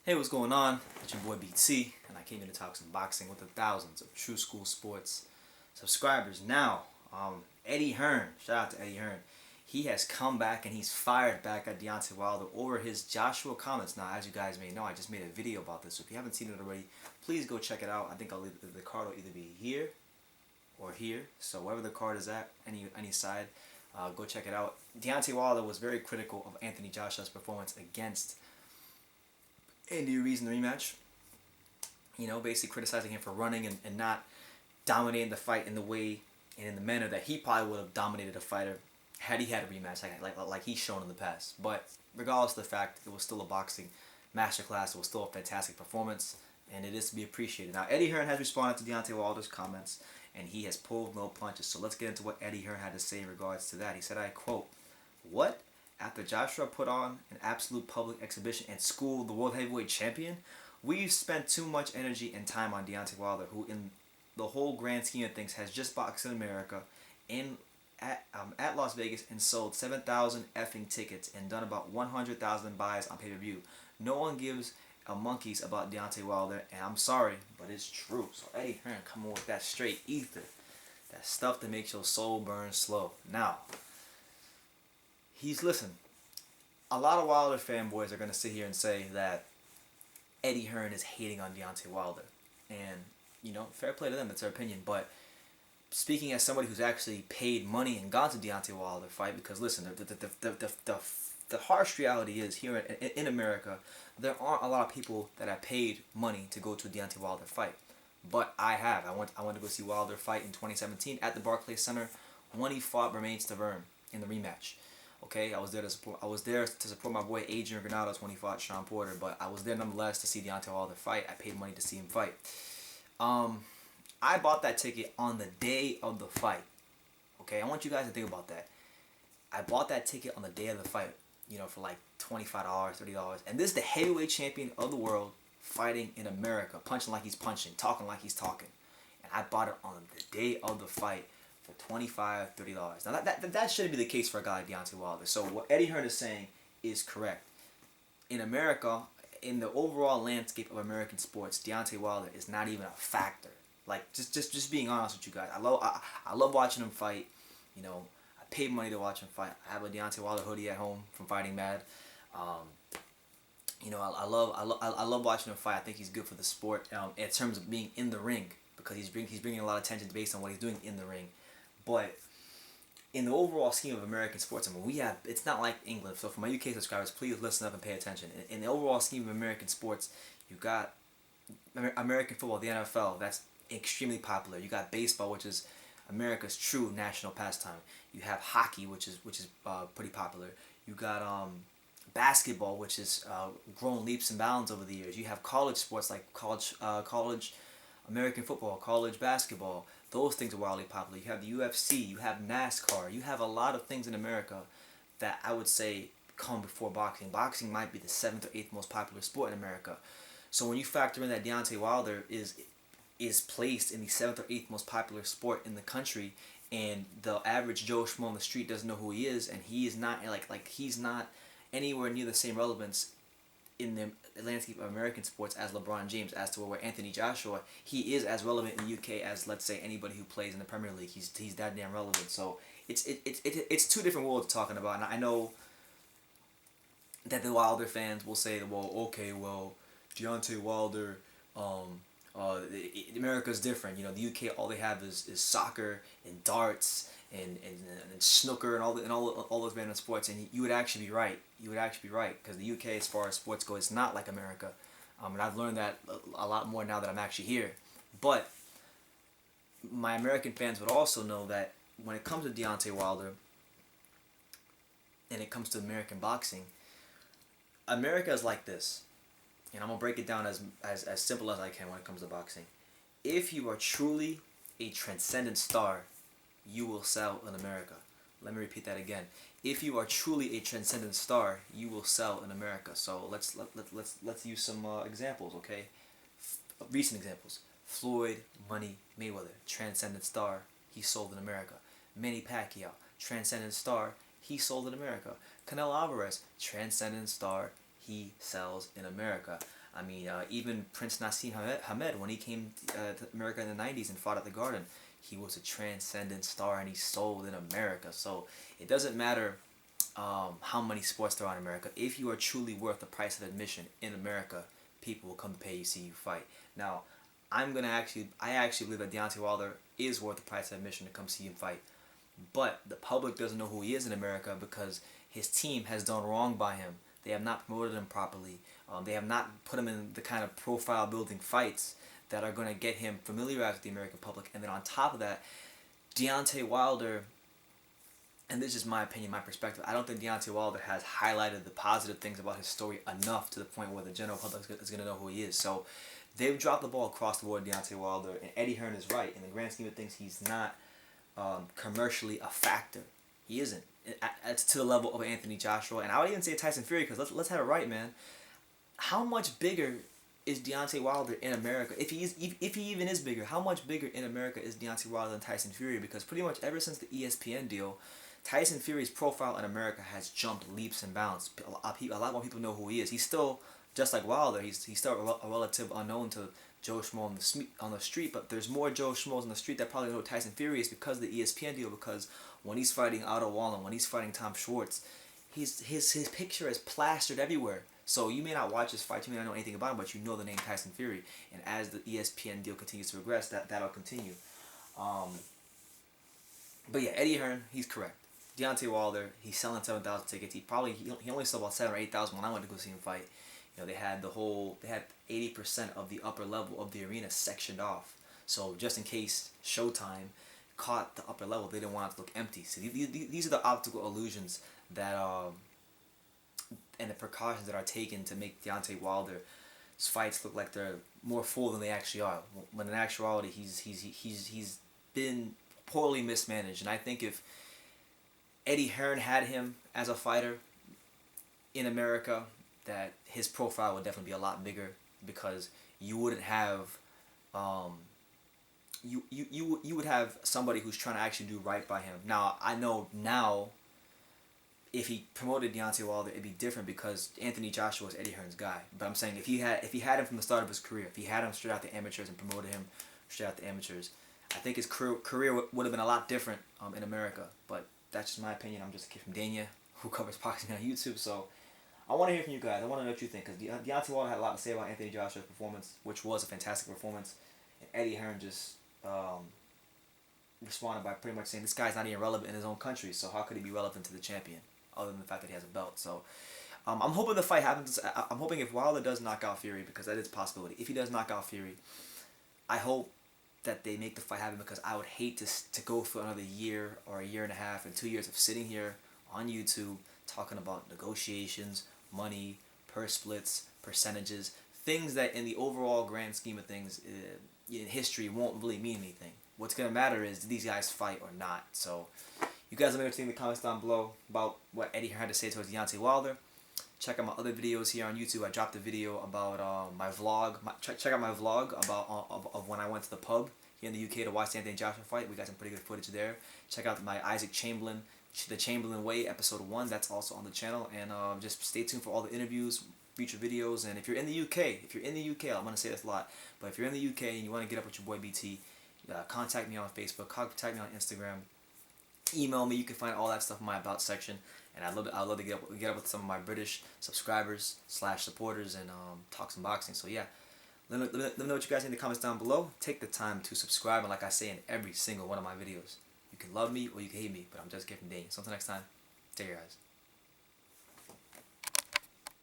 Hey, what's going on? It's your boy BT, and I came here to talk some boxing with the thousands of True School Sports subscribers. Now, Eddie Hearn, shout out to Eddie Hearn. He has come back and he's fired back at Deontay Wilder over his Joshua comments. Now, as you guys may know, I just made a video about this, so if you haven't seen it already, please go check it out. I think the card will either be here or here, so wherever the card is at, any side, go check it out. Deontay Wilder was very critical of Anthony Joshua's performance against Andy Ruiz in the rematch. You know, basically criticizing him for running and not dominating the fight in the way and in the manner that he probably would have dominated a fighter had he had a rematch like he's shown in the past. But regardless of the fact, it was still a boxing masterclass. It was still a fantastic performance, and it is to be appreciated. Now, Eddie Hearn has responded to Deontay Wilder's comments, and he has pulled no punches. So let's get into what Eddie Hearn had to say in regards to that. He said, I quote, "What? After Joshua put on an absolute public exhibition and schooled the world heavyweight champion, we've spent too much energy and time on Deontay Wilder, who in the whole grand scheme of things has just boxed in America at Las Vegas and sold 7,000 effing tickets and done about 100,000 buys on pay-per-view. No one gives a monkeys about Deontay Wilder, and I'm sorry, but it's true." So Eddie Hearn come on with that straight ether, that stuff that makes your soul burn slow. Now, listen, a lot of Wilder fanboys are going to sit here and say that Eddie Hearn is hating on Deontay Wilder. And, you know, fair play to them, it's their opinion. But speaking as somebody who's actually paid money and gone to Deontay Wilder fight, because listen, the harsh reality is here in America, there aren't a lot of people that have paid money to go to a Deontay Wilder fight. But I have. I went to go see Wilder fight in 2017 at the Barclays Center when he fought Bermane Stiverne in the rematch. Okay, I was there to support my boy Adrian Granados when he fought Sean Porter, but I was there nonetheless to see Deontay Wilder fight. I paid money to see him fight. I bought that ticket on the day of the fight. Okay, I want you guys to think about that. I bought that ticket on the day of the fight, you know, for like $25, $30. And this is the heavyweight champion of the world fighting in America, punching like he's punching, talking like he's talking. And I bought it on the day of the fight for $25, $30. Now that shouldn't be the case for a guy like Deontay Wilder. So what Eddie Hearn is saying is correct. In America, in the overall landscape of American sports, Deontay Wilder is not even a factor. Like just being honest with you guys, I love watching him fight. You know, I paid money to watch him fight. I have a Deontay Wilder hoodie at home from Fighting Mad. You know, I love watching him fight. I think he's good for the sport in terms of being in the ring, because he's bringing a lot of attention based on what he's doing in the ring. But in the overall scheme of American sports, I mean, it's not like England. So for my UK subscribers, please listen up and pay attention. In the overall scheme of American sports, you got American football, the NFL, that's extremely popular. You got baseball, which is America's true national pastime. You have hockey, which is pretty popular. You got basketball, which has grown leaps and bounds over the years. You have college sports like college American football, college basketball. Those things are wildly popular. You have the UFC, you have NASCAR, you have a lot of things in America that I would say come before boxing. Boxing might be the 7th or 8th most popular sport in America. So when you factor in that Deontay Wilder is placed in the 7th or 8th most popular sport in the country, and the average Joe Schmo on the street doesn't know who he is, and he is not he's not anywhere near the same relevance in the landscape of American sports as LeBron James, as to where Anthony Joshua, he is as relevant in the UK as, let's say, anybody who plays in the Premier League. He's that damn relevant. So it's two different worlds talking about. And I know that the Wilder fans will say, well, okay, well, Deontay Wilder, America's different. You know, the UK, all they have is soccer and darts and snooker and all those random sports, and you would actually be right. You would actually be right, because the UK, as far as sports go, is not like America, and I've learned that a lot more now that I'm actually here. But my American fans would also know that when it comes to Deontay Wilder and it comes to American boxing, America is like this, and I'm gonna break it down as simple as I can when it comes to boxing. If you are truly a transcendent star, you will sell in America. Let me repeat that again. If you are truly a transcendent star, you will sell in America. So let's use some examples, okay? Recent examples. Floyd Money Mayweather, transcendent star, he sold in America. Manny Pacquiao, transcendent star, he sold in America. Canelo Alvarez, transcendent star, he sells in America. I mean, even Prince Nassim Hamed, when he came to America in the 90s and fought at the Garden, he was a transcendent star and he sold in America. So it doesn't matter how many sports there are in America. If you are truly worth the price of admission in America, people will come to pay you, see you fight. Now, I actually believe that Deontay Wilder is worth the price of admission to come see him fight. But the public doesn't know who he is in America because his team has done wrong by him. They have not promoted him properly. They have not put him in the kind of profile building fights that are going to get him familiarized with the American public. And then on top of that, Deontay Wilder, and this is my opinion, my perspective, I don't think Deontay Wilder has highlighted the positive things about his story enough to the point where the general public is going to know who he is. So they've dropped the ball across the board, Deontay Wilder, and Eddie Hearn is right. In the grand scheme of things, he's not commercially a factor. He isn't. It's to the level of Anthony Joshua, and I would even say Tyson Fury, because let's have it right, man. How much bigger is Deontay Wilder in America? If he even is bigger, how much bigger in America is Deontay Wilder than Tyson Fury? Because pretty much ever since the ESPN deal, Tyson Fury's profile in America has jumped leaps and bounds. A lot more people know who he is. He's still, just like Wilder, he's still a relative unknown to Joe Schmo on the street, but there's more Joe Schmoes on the street that probably know who Tyson Fury is because of the ESPN deal, because when he's fighting Otto Wallen, when he's fighting Tom Schwartz, his picture is plastered everywhere. So you may not watch his fight, you may not know anything about him, but you know the name Tyson Fury. And as the ESPN deal continues to progress, that'll continue. But yeah, Eddie Hearn, he's correct. Deontay Wilder, he's selling 7,000 tickets. He only sold about 7,000 or 8,000 when I went to go see him fight. You know, they had 80% of the upper level of the arena sectioned off. So just in case Showtime caught the upper level, they didn't want it to look empty. So these are the optical illusions that and the precautions that are taken to make Deontay Wilder's fights look like they're more full than they actually are. When in actuality, he's been poorly mismanaged. And I think if Eddie Hearn had him as a fighter in America, that his profile would definitely be a lot bigger, because you wouldn't have you would have somebody who's trying to actually do right by him. Now I know now, if he promoted Deontay Wilder, it'd be different because Anthony Joshua is Eddie Hearn's guy. But I'm saying if he had him from the start of his career, if he had him straight out the amateurs and promoted him straight out the amateurs, I think his career would have been a lot different in America. But that's just my opinion. I'm just a kid from Dania who covers boxing on YouTube, so I want to hear from you guys. I want to know what you think, because Deontay Wilder had a lot to say about Anthony Joshua's performance, which was a fantastic performance, and Eddie Hearn just responded by pretty much saying this guy's not even relevant in his own country, so how could he be relevant to the champion, other than the fact that he has a belt? So I'm hoping the fight happens. I'm hoping if Wilder does knock out Fury, because that is a possibility. If he does knock out Fury, I hope that they make the fight happen, because I would hate to go for another year or a year and a half and 2 years of sitting here on YouTube talking about negotiations, money, purse splits, percentages, things that in the overall grand scheme of things in history won't really mean anything. What's going to matter is, did these guys fight or not? So you guys let me know what you think in the comments down below about what Eddie Hearn had to say towards Deontay Wilder. Check out my other videos here on YouTube. I dropped a video about my vlog. Check out my vlog about of when I went to the pub here in the UK to watch the Anthony Joshua fight. We got some pretty good footage there. Check out my Isaac Chamberlain, The Chamberlain Way, episode 1. That's also on the channel. And just stay tuned for all the interviews, future videos. And if you're in the UK, I'm going to say this a lot, but if you're in the UK and you want to get up with your boy BT, contact me on Facebook, contact me on Instagram, email me. You can find all that stuff in my About section. And I'd love to get up with some of my British subscribers / supporters and talk some boxing. So yeah, let me know what you guys think in the comments down below. Take the time to subscribe, and like I say in every single one of my videos, you can love me or you can hate me, but I'm just giving Dane. So until next time, take care, guys.